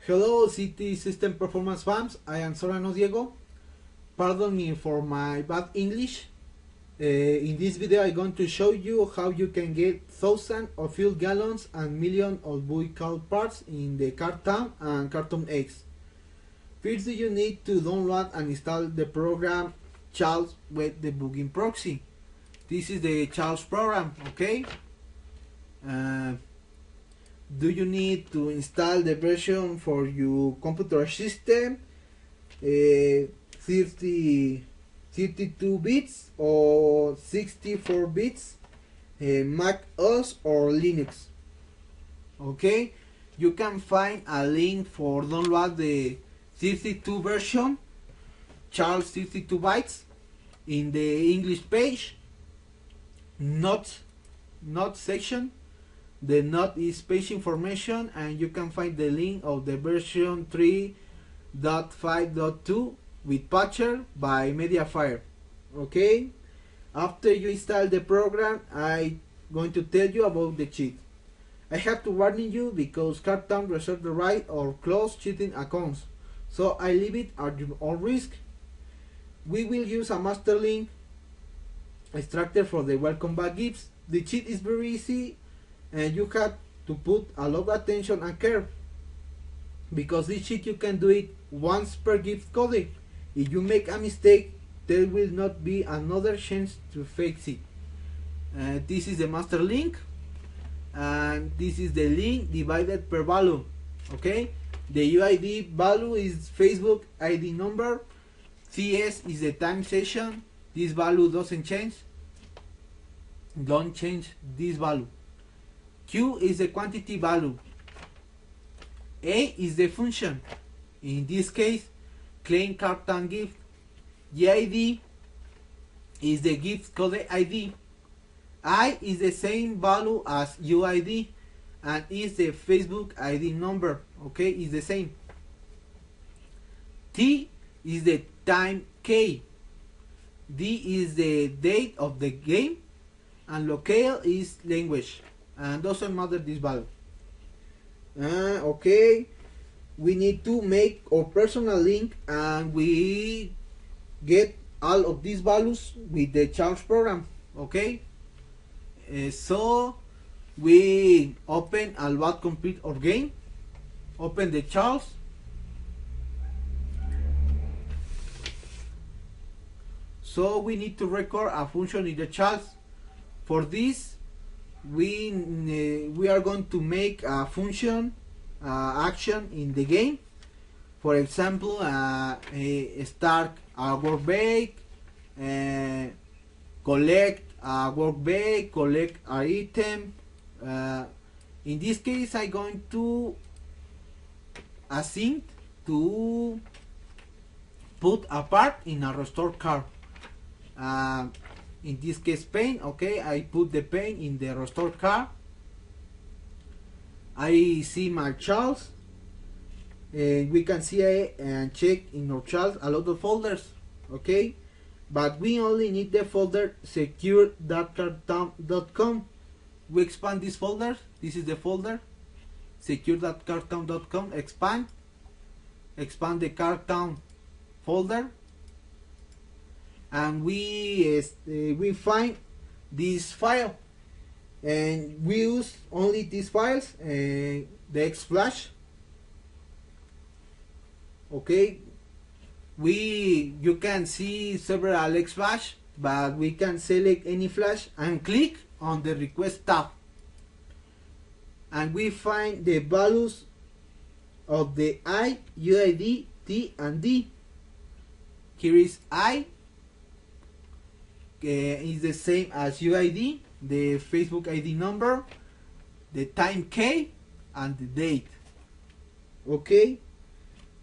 Hello CT System Performance fans, I am Sorano Diego. Pardon me for my bad English. In this video I'm going to show you how you can get thousands of fuel gallons and millions of vehicle parts in the Cartown and Cartoon X. First you need to download and install the program Charles with Debugging Proxy. This is the Charles program, okay? Do you need to install the version for your computer system, 32 bits or 64 bits, Mac OS or Linux? Okay, you can find a link for download the 32 version, Charles 32 bytes, in the English page, not section. The note is page information, and you can find the link of the version 3.5.2 with Patcher by Mediafire. Okay, after you install the program, I'm going to tell you about the cheat. I have to warn you because Cartown reserves the right or close cheating accounts, so I leave it at your own risk. We will use a master link extractor for the welcome back gifts. The cheat is very easy, and you have to put a lot of attention and care, because this cheat you can do it once per gift codec. If you make a mistake, there will not be another chance to fix it. This is the master link, and this is the link divided per value. Okay, the UID value is Facebook ID number, CS is the time session. This value doesn't change, don't change this value. Q is the quantity value. A is the function, in this case claim Cartown gift. GID is the gift code ID. I is the same value as UID and is the Facebook ID number. Okay, is the same. T is the time K. D is the date of the game, and locale is language, and doesn't matter this value. Okay, we need to make our personal link, and we get all of these values with the Charles program. Okay, so we open Albat complete our game, open the Charles, so we need to record a function in the Charles. For this we are going to make a function action in the game. For example, start a workbench, collect a workbench, collect an item. In this case I'm going to async to put a part in a restore car. In this case paint. Okay, I put the paint in the restore car. I see my Charles, and we can see and check in our Charles a lot of folders. Okay, but we only need the folder secure.cartown.com. We expand this folder. This is the folder secure.cartown.com. expand the Cartown folder, and we find this file, and we use only these files, the Xflash. Okay, you can see several Xflash, but we can select any flash and click on the request tab, and we find the values of the I, UID, T and D. Here is I, is the same as UID, the Facebook ID number, the time K, and the date. Okay,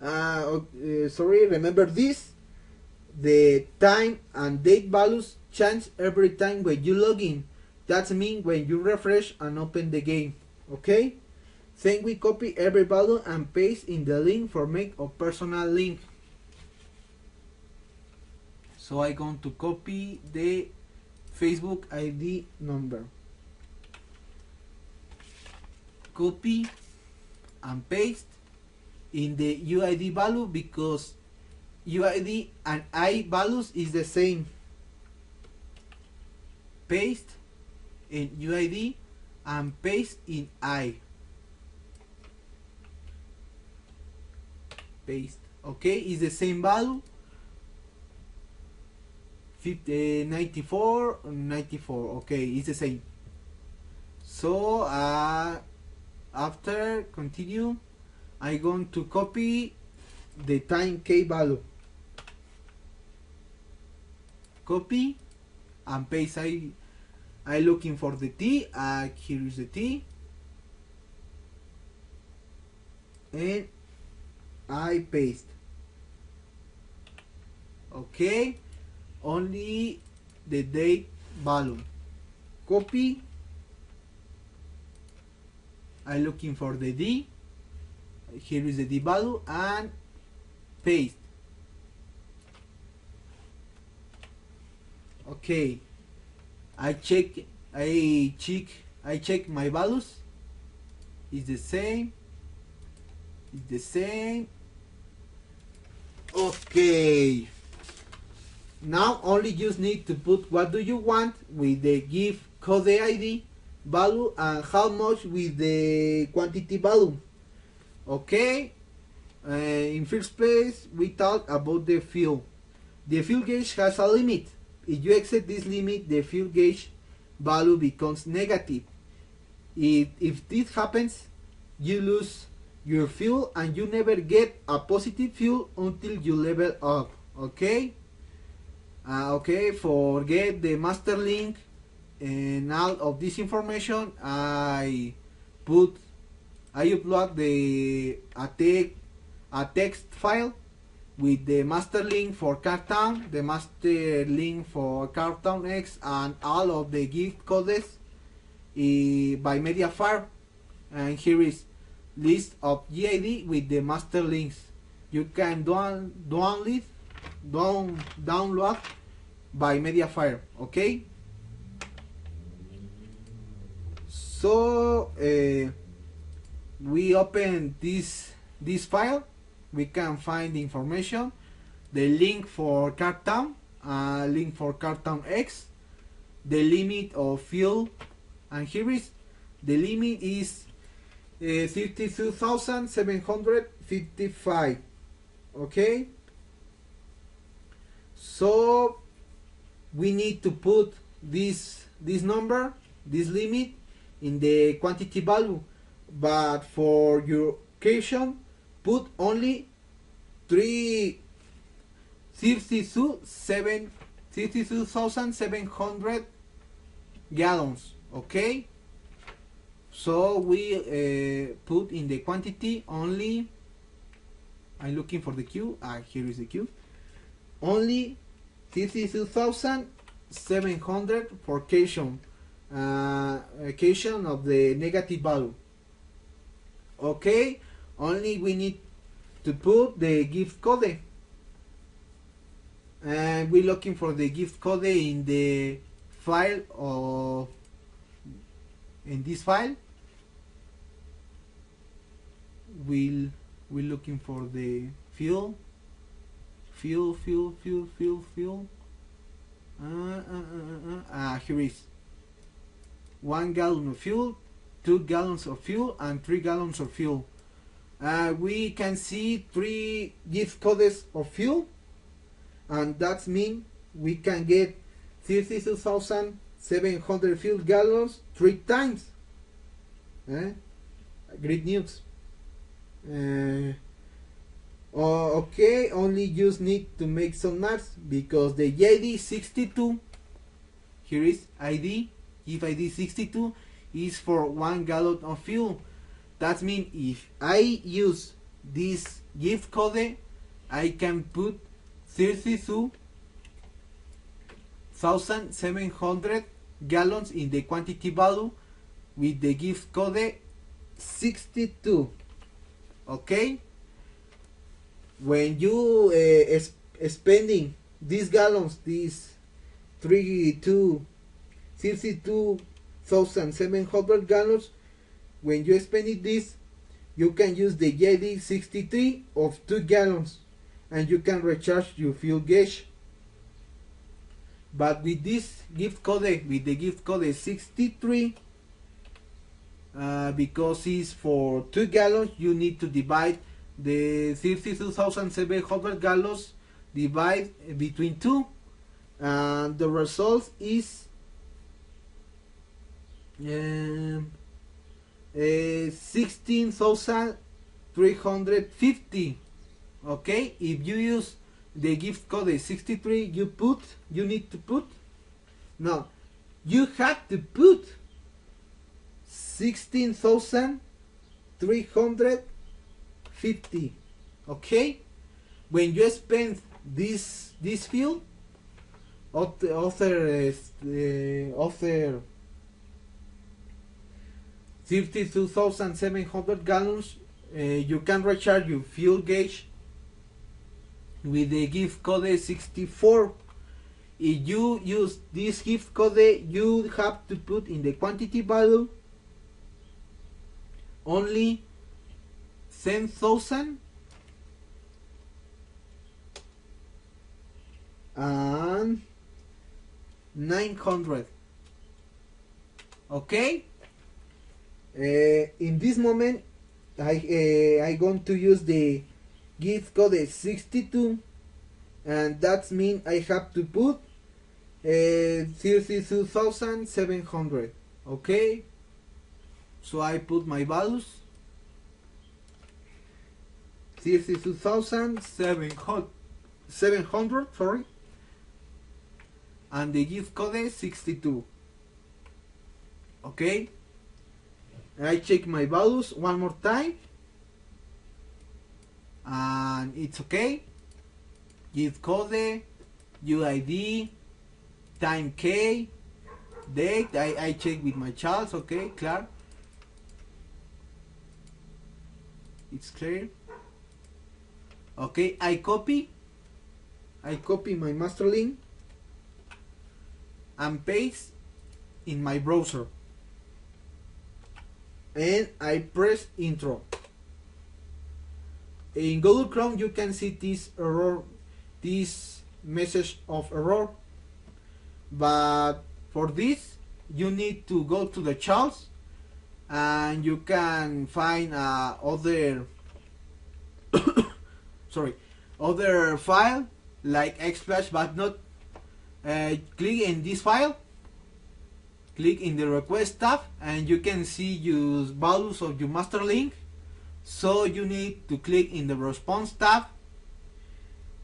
sorry, remember this, the time and date values change every time when you log in. That means when you refresh and open the game. Okay, then we copy every value and paste in the link for make a personal link. So I'm going to copy the Facebook ID number, copy and paste, in the UID value because UID and I values is the same. Paste in UID and paste in I. Paste. Okay, is the same value. 94, 94. Okay, it's the same. So after continue, I'm going to copy the time k value. Copy and paste. I looking for the t. Here is the t, and I paste. Okay, only the date value. Copy. I'm looking for the d. Here is the d value and paste. Okay, I check my values. It's the same. It's the same. Okay. Now only you need to put what do you want with the gift code ID value and how much with the quantity value. Okay. In first place, we talked about the fuel. The fuel gauge has a limit. If you exceed this limit, the fuel gauge value becomes negative. If this happens, you lose your fuel and you never get a positive fuel until you level up. Okay. Okay, forget the master link and all of this information. I upload a text file with the master link for Cartown, the master link for Cartoon X, and all of the gift codes by Mediafire. And here is list of GID with the master links. You can download by Mediafire. Okay. So we open this file. We can find the information, the link for Cartown, link for Cartoon X, the limit of fuel, and here is the limit is 32,755. Okay. So we need to put this number, this limit, in the quantity value, but for your occasion, put only 32,700 gallons. Okay. So we put in the quantity only. I'm looking for the Q. Here is the Q. Only 32,700 for occasion of the negative value. Okay. Only we need to put the gift code, and we're looking for the gift code in the file of in this file. We're looking for the fuel. Here is 1 gallon of fuel, 2 gallons of fuel, and 3 gallons of fuel. We can see 3 gift codes of fuel, and that means we can get 32,700 fuel gallons 3 times. Great news. Okay, only you need to make some maths because the ID 62, here is ID, if ID 62 is for 1 gallon of fuel. That means if I use this gift code, I can put 32,700 gallons in the quantity value with the gift code 62. Okay. When you spending these gallons, these 32,700 gallons, when you spend this, you can use the JD 63 of 2 gallons and you can recharge your fuel gauge. But with this gift code, with the gift code 63, because it's for 2 gallons, you need to divide the 32,700 gallons divide between 2, and the result is 16,350. Okay, if you use the gift code 63, you have to put 16,350. Okay, when you spend this fuel, other 32,700 gallons, you can recharge your fuel gauge with the gift code 64. If you use this gift code, you have to put in the quantity value only 10,000 and 900. Okay, in this moment I going to use the gift code 62, and that means I have to put 32,700. Okay, so I put my values 32,700, sorry, and the gift code is 62. Okay, I check my values one more time and it's okay. Gift code, UID, time K, date, I check with my child. Okay, clear, it's clear. Okay, I copy my master link and paste in my browser, and I press intro. In Google Chrome you can see this error, this message of error, but for this you need to go to the charts and you can find other other file like Xflash, but not click in this file, click in the request tab and you can see your values of your master link. So you need to click in the response tab,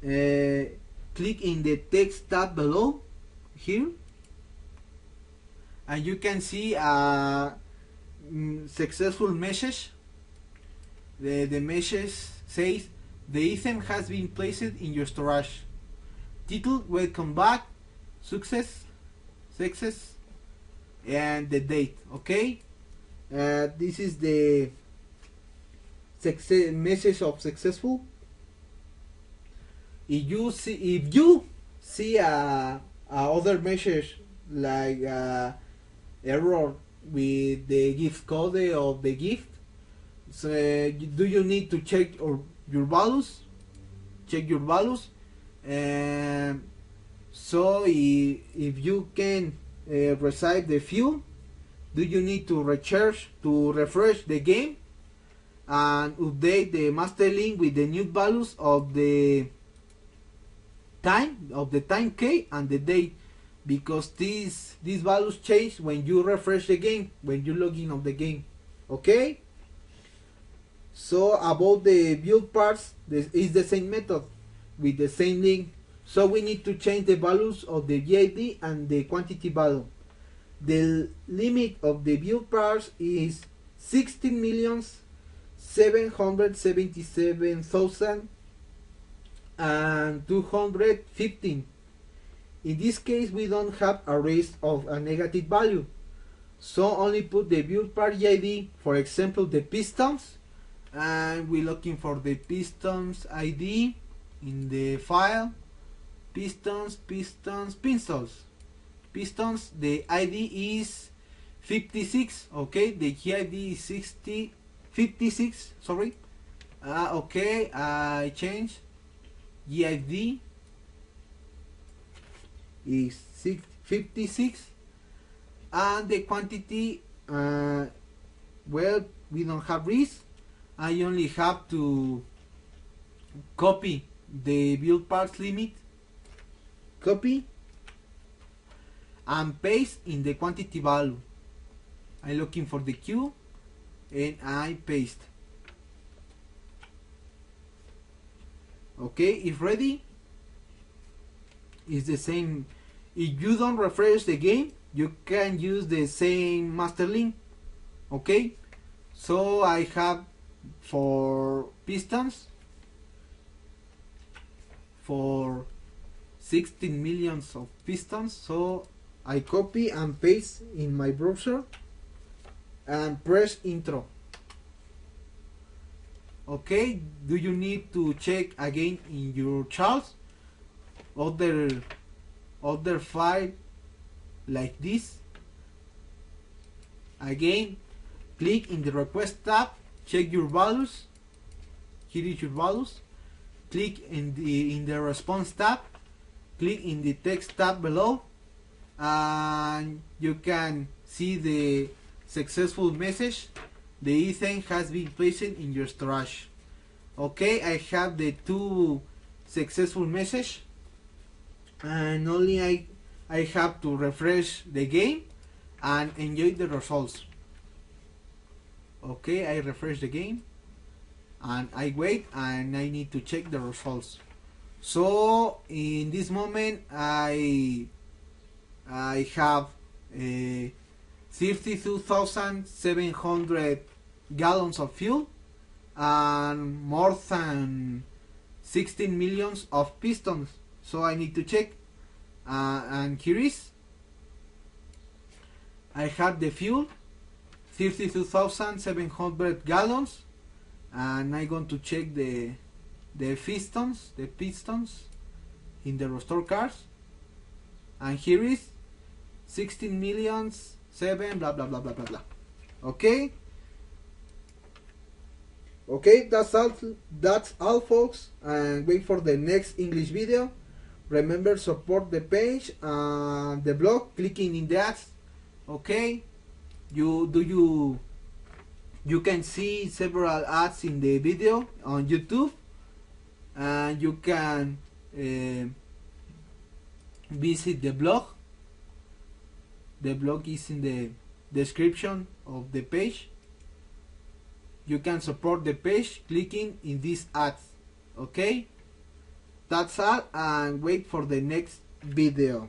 click in the text tab below here, and you can see a successful message. The message says the item has been placed in your storage. Title: welcome back, success, and the date. Okay, this is the message of successful. If you see a other message like error with the gift code of the gift, so do you need to check your values? Check your values. So if you can receive the fuel, do you need to refresh the game and update the master link with the new values of the time K and the date, because these values change when you refresh the game, when you log in on the game. Okay, so about the build parts, this is the same method with the same link. So we need to change the values of the GID and the quantity value. The limit of the build parts is 16,777,215. In this case we don't have a risk of a negative value, so only put the build part ID, for example the pistons, and we're looking for the pistons ID in the file. Pistons, the ID is 56. Okay, the ID is 60 56, sorry. Okay, I change GID is 56, and the quantity, well, we don't have risk. I only have to copy the build parts limit, copy and paste in the quantity value. I'm looking for the Q and I paste. Okay, if ready, it's the same. If you don't refresh the game, you can use the same master link. Okay, so I have for pistons for 16 millions of pistons, so I copy and paste in my browser and press intro. Okay, do you need to check again in your charts other file like this? Again, click in the request tab, check your values. Here is your values. Click in the response tab, click in the text tab below, and you can see the successful message. The ethane has been placed in your storage. Okay, I have the 2 successful message, and only I have to refresh the game and enjoy the results. Okay, I refresh the game and I wait, and I need to check the results. So in this moment I have 32,700 gallons of fuel and more than 16 millions of pistons. So I need to check, and here is, I have the fuel 32,700 gallons, and I'm going to check the pistons in the restore cars, and here is 16 millions 7 blah blah blah blah blah blah. Okay, that's all folks, and wait for the next English video. Remember, support the page and the blog clicking in the ads. Okay, you can see several ads in the video on YouTube, and you can visit the blog. The blog is in the description of the page. You can support the page clicking in these ads. Okay, that's all, and wait for the next video.